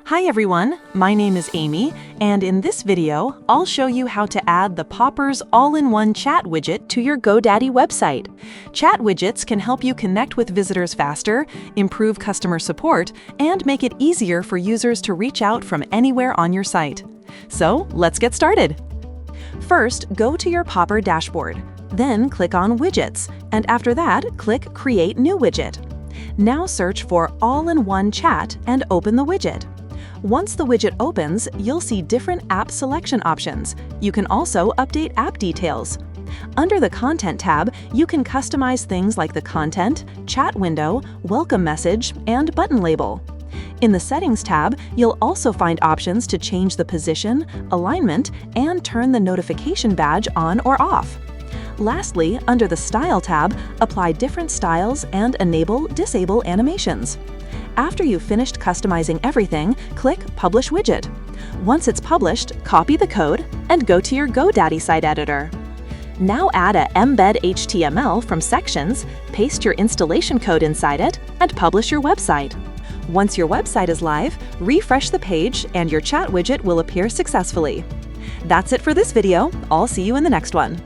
Hi everyone, my name is Amy, and in this video, I'll show you how to add the Poppers All-in-One Chat Widget to your GoDaddy website. Chat widgets can help you connect with visitors faster, improve customer support, and make it easier for users to reach out from anywhere on your site. So, let's get started. First, go to your Popper dashboard. Then click on Widgets, and after that, click Create New Widget. Now search for All-in-One Chat and open the widget. Once the widget opens, you'll see different app selection options. You can also update app details. Under the Content tab, you can customize things like the content, chat window, welcome message, and button label. In the Settings tab, you'll also find options to change the position, alignment, and turn the notification badge on or off. Lastly, under the Style tab, apply different styles and enable/disable animations. After you've finished customizing everything, click Publish Widget. Once it's published, copy the code and go to your GoDaddy site editor. Now add a embed HTML from sections, paste your installation code inside it, and publish your website. Once your website is live, refresh the page and your chat widget will appear successfully. That's it for this video. I'll see you in the next one.